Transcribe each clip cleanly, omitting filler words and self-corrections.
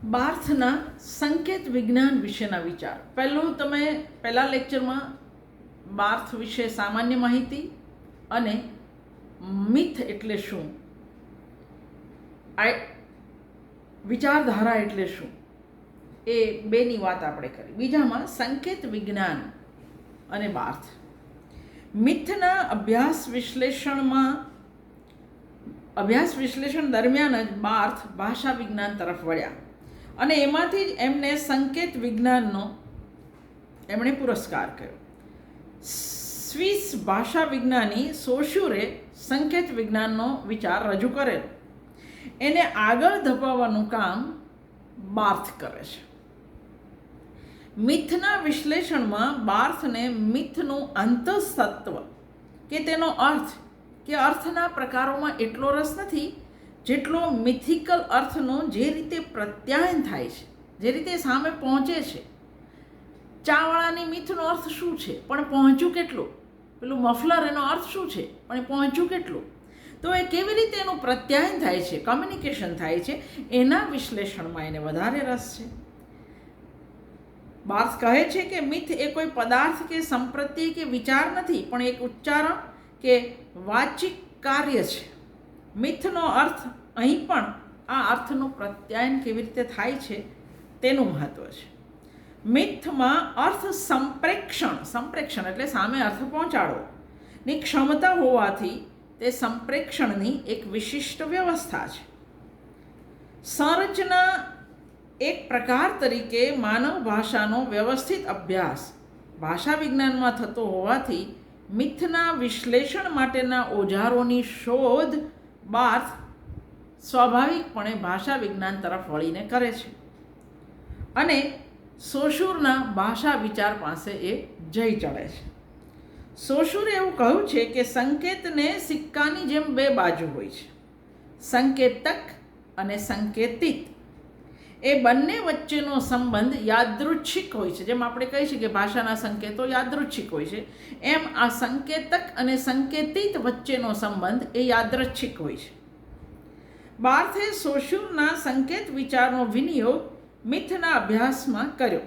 બાર્થના સંકેત વિજ્ઞાન વિશેના વિચાર. તમે પહેલા લેક્ચરમાં બાર્થ વિશે સામાન્ય માહિતી અને મિથ એટલે શું, વિચારધારા એટલે શું, એ બેની વાત આપણે કરી. બીજામાં સંકેત વિજ્ઞાન અને બાર્થ. મિથના અભ્યાસ વિશ્લેષણ દરમિયાન જ બાર્થ ભાષા વિજ્ઞાન તરફ વળ્યા અને એમાંથી જ એમને સંકેત વિજ્ઞાનનો એમણે પુરસ્કાર કર્યો. સ્વિસ ભાષા વિજ્ઞાની સોશ્યુરે સંકેત વિજ્ઞાનનો વિચાર રજૂ કરેલો. એને આગળ ધપાવવાનું કામ બાર્થ કરે છે. મિથના વિશ્લેષણમાં બાર્થને મિથનું અંતઃસત્વ કે તેનો અર્થ કે અર્થના પ્રકારોમાં એટલો રસ નથી જેટલો મિથિકલ અર્થનો જે રીતે પ્રત્યાયન થાય છે, જે રીતે સામે પહોંચે છે. ચાવાળાની મિથનો અર્થ શું છે, પણ પહોંચ્યું કેટલું? પેલું મફલર એનો અર્થ શું છે, પણ પહોંચ્યું કેટલું? તો એ કેવી રીતે એનું પ્રત્યાયન થાય છે, કમ્યુનિકેશન થાય છે, એના વિશ્લેષણમાં એને વધારે રસ છે. બાર્થ કહે છે કે મિથ એ કોઈ પદાર્થ કે સંપ્રત્ય કે વિચાર નથી, પણ એક ઉચ્ચારણ કે વાચિક કાર્ય છે. મિથનો અર્થ અહીં પણ આ અર્થનું પ્રત્યાયન કેવી રીતે થાય છે તેનું મહત્ત્વ છે. મિથમાં અર્થ સંપ્રેક્ષણ એટલે સામે અર્થ પહોંચાડવો ની ક્ષમતા હોવાથી તે સંપ્રેક્ષણની એક વિશિષ્ટ વ્યવસ્થા છે. સંરચના એક પ્રકાર તરીકે માનવ ભાષાનો વ્યવસ્થિત અભ્યાસ ભાષા વિજ્ઞાનમાં થતો હોવાથી મિથના વિશ્લેષણ માટેના ઓજારોની શોધ બાર્થ સ્વાભાવિકપણે ભાષા વિજ્ઞાન તરફ વળીને કરે છે અને સોશ્યુરના ભાષા વિચાર પાસે એ જઈ ચડે છે. સોશ્યુરે એવું કહ્યું છે કે સંકેતને સિક્કાની જેમ બે બાજુ હોય છે. સંકેતક અને સંકેતિત એ બંને વચ્ચેનો સંબંધ યાદૃચ્છિક હોય છે. જેમ આપણે કહીએ છીએ કે ભાષાના સંકેતો યાદૃચ્છિક હોય છે, એમ આ સંકેતક અને સંકેતિત વચ્ચેનો સંબંધ એ યાદૃચ્છિક હોય છે. બાર્થે સોશ્યુરના સંકેત વિચારનો વિનિયોગ મિથના અભ્યાસમાં કર્યો.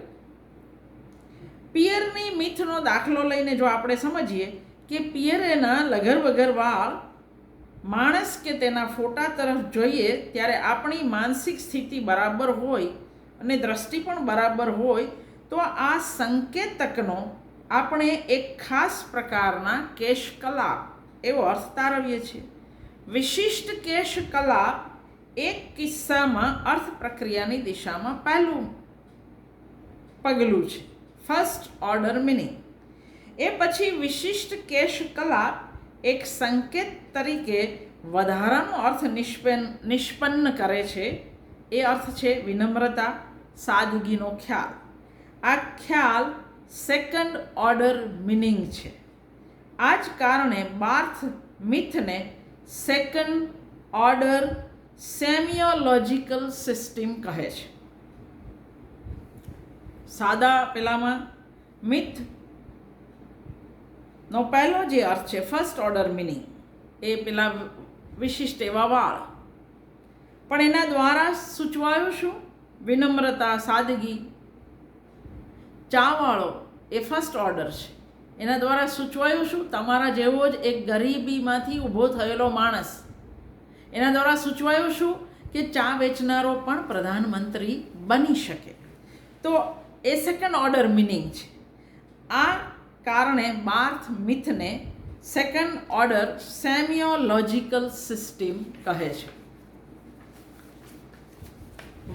પિયરની મિથનો દાખલો લઈને જો આપણે સમજીએ કે પિયરેના લગર વગર વાળ માણસ કે તેના ફોટા તરફ જોઈએ ત્યારે આપણી માનસિક સ્થિતિ બરાબર હોય અને દ્રષ્ટિ પણ બરાબર હોય તો આ સંકેતકનો આપણે એક ખાસ પ્રકારના કેશકલાપ એવો અર્થ તારવીએ છીએ. વિશિષ્ટ કેશકલાપ એક કિસ્સામાં અર્થ પ્રક્રિયાની દિશામાં પહેલું પગલું છે, ફર્સ્ટ ઓર્ડર મિનિંગ. એ પછી વિશિષ્ટ કેશકલાપ એક સંકેત તરીકે વધારાનો અર્થ નિષ્પન્ન કરે છે. એ અર્થ છે વિનમ્રતા, સાદગીનો ખ્યાલ. આ ખ્યાલ સેકન્ડ ઓર્ડર મિનિંગ છે. આ જ કારણે બાર્થ મિથને સેકન્ડ ઓર્ડર સેમિયોલોજિકલ સિસ્ટમ કહે છે. સાદા પેલામાં મિથ નો પહેલો જે અર્થ છે ફર્સ્ટ ઓર્ડર મિનિંગ, એ પેલા વિશિષ્ટ એવા વાળ, પણ એના દ્વારા સૂચવાયું શું? વિનમ્રતા, સાદગી. ચાવાળો એ ફર્સ્ટ ઓર્ડર છે, એના દ્વારા સૂચવાયું શું? તમારા જેવો જ એક ગરીબીમાંથી ઊભો થયેલો માણસ. એના દ્વારા સૂચવાયું શું? કે ચા વેચનારો પણ પ્રધાનમંત્રી બની શકે. તો એ સેકન્ડ ઓર્ડર મિનિંગ છે. આ કારણે બાર્થ મિથને સેકન્ડ ઓર્ડર સેમિયોલોજિકલ સિસ્ટમ કહે છે.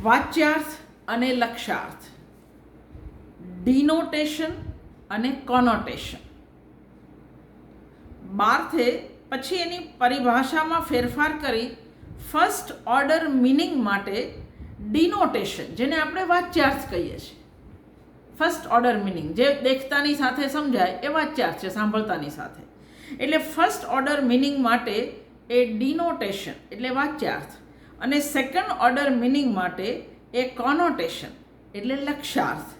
વાચ્યાર્થ અને લક્ષ્યાર્થ, ડિનોટેશન અને કોનોટેશન. બાર્થે પછી એની પરિભાષામાં ફેરફાર કરી ફર્સ્ટ ઓર્ડર મિનિંગ માટે ડિનોટેશન, જેને આપણે વાચ્યાર્થ કહીએ છીએ. ફર્સ્ટ ઓર્ડર મિનિંગ જે દેખતાની સાથે સમજાય એ વાચ્યાર્થ છે, સાંભળતાની સાથે. એટલે ફર્સ્ટ ઓર્ડર મિનિંગ માટે એ ડિનોટેશન એટલે વાચ્યાર્થ અને સેકન્ડ ઓર્ડર મિનિંગ માટે એ કોનોટેશન એટલે લક્ષ્યાર્થ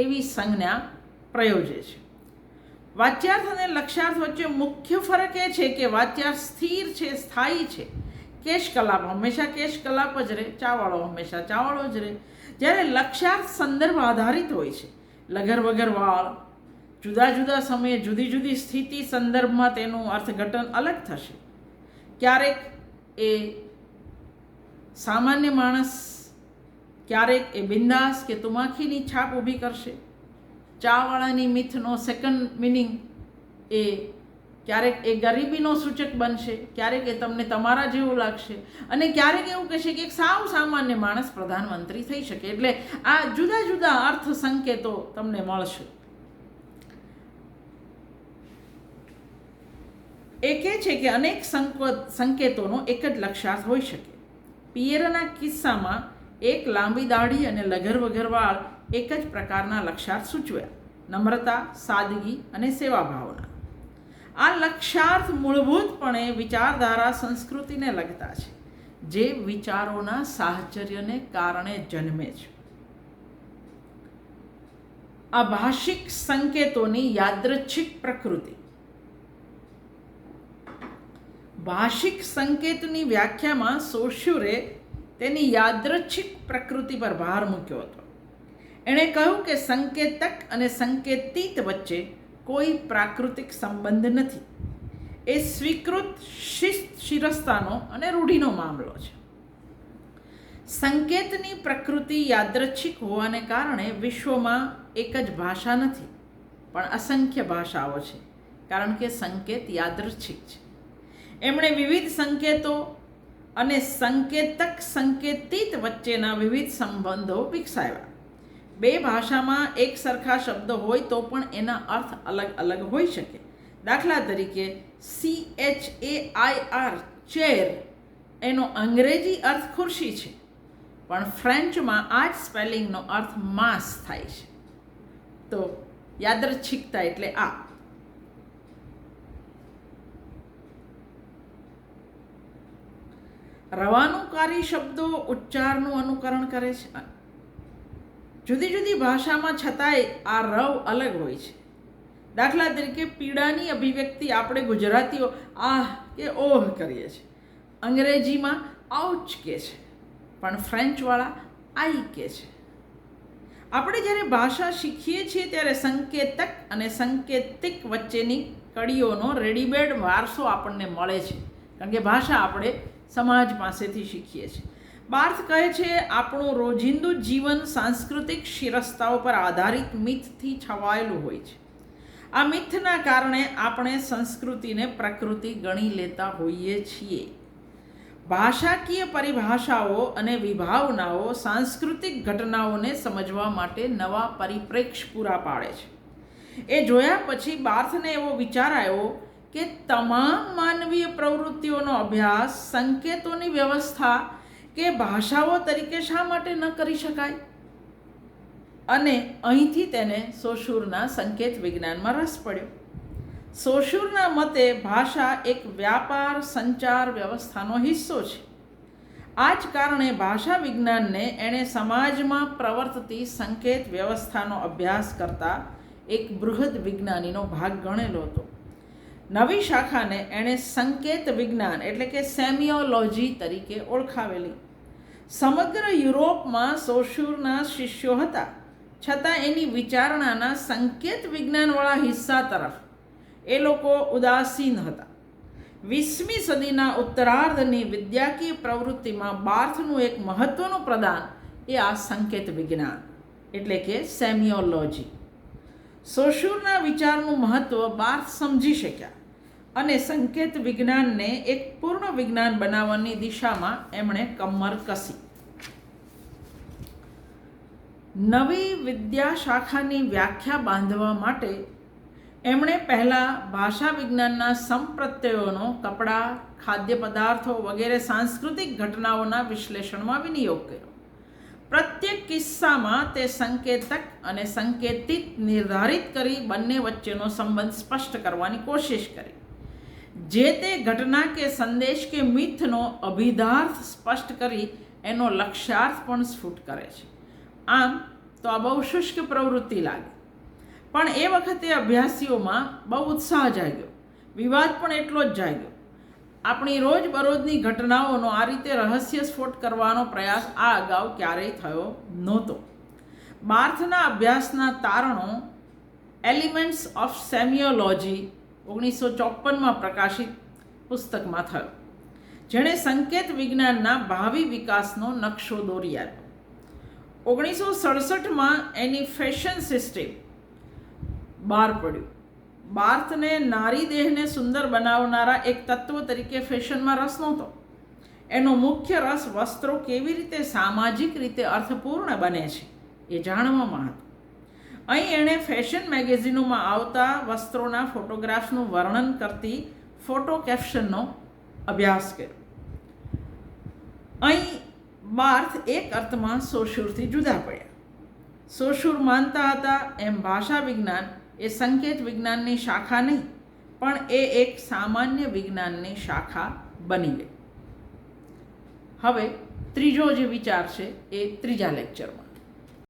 એવી સંજ્ઞા પ્રયોજે છે. વાચ્યાર્થ અને લક્ષ્યાર્થ વચ્ચે મુખ્ય ફરક એ છે કે વાચ્યાર્થ સ્થિર છે, સ્થાયી છે, કેશ કલાપ હંમેશા કેશ કલાપ જ રહે, ચાવાળો હંમેશા ચાવાળો જ રહે. જ્યારે લક્ષ્યાર્થ સંદર્ભ આધારિત હોય છે, લગર વગર વાળ, જુદા જુદા સમયે જુદી જુદી સ્થિતિ સંદર્ભમાં તેનું અર્થઘટન અલગ થશે. ક્યારેક એ સામાન્ય માણસ, ક્યારેક એ બિંદાસ કે તુમાખીની છાપ ઊભી કરશે. ચાવાળાની મિથનો સેકન્ડ મિનિંગ એ ક્યારેક એ ગરીબીનો સૂચક બનશે, ક્યારેક એ તમને તમારા જેવું લાગશે, અને ક્યારેક એવું કહેશે કે એક સાવ સામાન્ય માણસ પ્રધાનમંત્રી થઈ શકે. એટલે આ જુદા જુદા અર્થ સંકેતો તમને મળશે. એ કહે છે કે અનેક સંકેતોનો એક જ લક્ષ્યાર્થ હોઈ શકે. પિયરના કિસ્સામાં એક લાંબી દાઢી અને લગર વગર વાળ એક જ પ્રકારના લક્ષ્યાર્થ સૂચવ્યા: નમ્રતા, સાદગી અને સેવા ભાવના. આ લક્ષ્યાર્થ મૂળભૂતપણે વિચારધારા સંસ્કૃતિને લગતા છે, જે વિચારોના સાહચર્યને કારણે જન્મે છે. આ ભાષિક સંકેતોની યાદૃચ્છિક પ્રકૃતિ. ભાષિક સંકેતની વ્યાખ્યામાં સોશ્યુરે તેની યાદૃચ્છિક પ્રકૃતિ પર ભાર મૂક્યો હતો. એણે કહ્યું કે સંકેતક અને સંકેતિત વચ્ચે કોઈ પ્રાકૃતિક સંબંધ નથી. એ સ્વીકૃત શિરસ્તાનો અને રૂઢિનો મામલો છે. સંકેતની પ્રકૃતિ યાદૃચ્છિક હોવાને કારણે વિશ્વમાં એક જ ભાષા નથી, પણ અસંખ્ય ભાષાઓ છે, કારણ કે સંકેત યાદૃચ્છિક છે. એમણે વિવિધ સંકેતો અને સંકેતક સંકેતિત વચ્ચેના વિવિધ સંબંધો વિકસાવ્યા. બે ભાષામાં એક સરખા શબ્દ હોય તો પણ એના અર્થ અલગ અલગ હોઈ શકે. દાખલા તરીકે CHAIR ચેર એનો અંગ્રેજી અર્થ ખુરશી છે, પણ ફ્રેન્ચમાં આ જ સ્પેલિંગનો અર્થ માંસ થાય છે. તો યાદૃચ્છિકતા એટલે આ. રવાનુકારી શબ્દો ઉચ્ચારનું અનુકરણ કરે છે. જુદી જુદી ભાષામાં છતાંય આ રવ અલગ હોય છે. દાખલા તરીકે પીડાની અભિવ્યક્તિ આપણે ગુજરાતીઓ આહ કે ઓહ કરીએ છીએ, અંગ્રેજીમાં આઉચ કહે છે, પણ ફ્રેન્ચવાળા આઈ કહે છે. આપણે જ્યારે ભાષા શીખીએ છીએ ત્યારે સંકેતક અને સંકેતિક વચ્ચેની કડીઓનો રેડીમેડ વારસો આપણને મળે છે, કારણ કે ભાષા આપણે સમાજ પાસેથી શીખીએ છીએ. બાર્થ કહે છે આપણું રોજિંદુ જીવન સાંસ્કૃતિક શિરસ્તાઓ પર આધારિત મિથથી છવાયેલું હોય છે. આ મિથના કારણે આપણે સંસ્કૃતિને પ્રકૃતિ ગણી લેતા હોઈએ છીએ. ભાષાકીય પરિભાષાઓ અને વિભાવનાઓ સાંસ્કૃતિક ઘટનાઓને સમજવા માટે નવા પરિપ્રેક્ષ્ય પૂરા પાડે છે. એ જોયા પછી બાર્થને એવો વિચાર આવ્યો કે તમામ માનવીય પ્રવૃત્તિઓનો અભ્યાસ સંકેતોની વ્યવસ્થા કે ભાષાઓ તરીકે શા માટે ન કરી શકાય? અને અહીંથી તેને સોશુરના સંકેત વિજ્ઞાનમાં રસ પડ્યો. સોશુરના મતે ભાષા એક વ્યાપાર સંચાર વ્યવસ્થાનો હિસ્સો છે. આ જ કારણે ભાષા વિજ્ઞાનને એણે સમાજમાં પ્રવર્તતી સંકેત વ્યવસ્થાનો અભ્યાસ કરતા એક બૃહદ વિજ્ઞાનીનો ભાગ ગણેલો હતો. નવી શાખાને એણે સંકેત વિજ્ઞાન એટલે કે સેમિયોલોજી તરીકે ઓળખાવેલી. સમગ્ર યુરોપમાં સોશુરના શિષ્યો હતા, છતાં એની વિચારણાના સંકેત વિજ્ઞાનવાળા હિસ્સા તરફ એ લોકો ઉદાસીન હતા. 20મી સદીના ઉત્તરાર્ધની વિદ્યાકીય પ્રવૃત્તિમાં બાર્થનું એક મહત્ત્વનું પ્રદાન એ આ સંકેત વિજ્ઞાન એટલે કે સેમિયોલોજી. સોશુરના વિચારનું મહત્ત્વ બાર્થ સમજી શક્યા અને સંકેત વિજ્ઞાનને એક પૂર્ણ વિજ્ઞાન બનાવવાની દિશામાં એમણે કમર કસી. નવી વિદ્યા શાખાની વ્યાખ્યા બાંધવા માટે એમણે પહેલાં ભાષા વિજ્ઞાનના સંપ્રત્યયોનો કપડાં, ખાદ્ય પદાર્થો વગેરે સાંસ્કૃતિક ઘટનાઓના વિશ્લેષણમાં વિનિયોગ કર્યો. પ્રત્યેક કિસ્સામાં તે સંકેતક અને સંકેતિત નિર્ધારિત કરી બંને વચ્ચેનો સંબંધ સ્પષ્ટ કરવાની કોશિશ કરી. જે તે ઘટના કે સંદેશ કે મિથનો અભિધાર્થ સ્પષ્ટ કરી એનો લક્ષ્યાર્થ પણ સ્ફુટ કરે છે. આમ તો આ બહુ શુષ્ક પ્રવૃત્તિ લાગે, પણ એ વખતે અભ્યાસીઓમાં બહુ ઉત્સાહ જાગ્યો, વિવાદ પણ એટલો જ જાગ્યો. આપણી રોજબરોજની ઘટનાઓનો આ રીતે રહસ્યસ્ફોટ કરવાનો પ્રયાસ આ અગાઉ ક્યારેય થયો નહોતો. બાર્થના અભ્યાસના તારણો એલિમેન્ટ્સ ઓફ સેમિયોલોજી 1954માં પ્રકાશિત પુસ્તકમાં થયો, જેણે સંકેત વિજ્ઞાનના ભાવિ વિકાસનો નકશો દોરી આપ્યો. 1967માં એની ફેશન સિસ્ટમ બહાર પડ્યું. બાર્થને નારી દેહને સુંદર બનાવનારા એક તત્વ તરીકે ફેશનમાં રસ નહોતો. એનો મુખ્ય રસ વસ્ત્રો કેવી રીતે સામાજિક રીતે અર્થપૂર્ણ બને છે એ જાણવામાં હતો. અહીં એણે ફેશન મેગેઝિનોમાં આવતા વસ્ત્રોના ફોટોગ્રાફ્સનું વર્ણન કરતી ફોટો કેપ્શનનો અભ્યાસ કર્યો. અહીં બાર્થ એક અર્થમાં સોશૂરથી જુદા પડ્યા. સોશૂર માનતા હતા એમ ભાષા વિજ્ઞાન એ સંકેત વિજ્ઞાનની શાખા નહીં, પણ એ એક સામાન્ય વિજ્ઞાનની શાખા બની ગઈ. હવે ત્રીજો જે વિચાર છે એ ત્રીજા લેક્ચરમાં.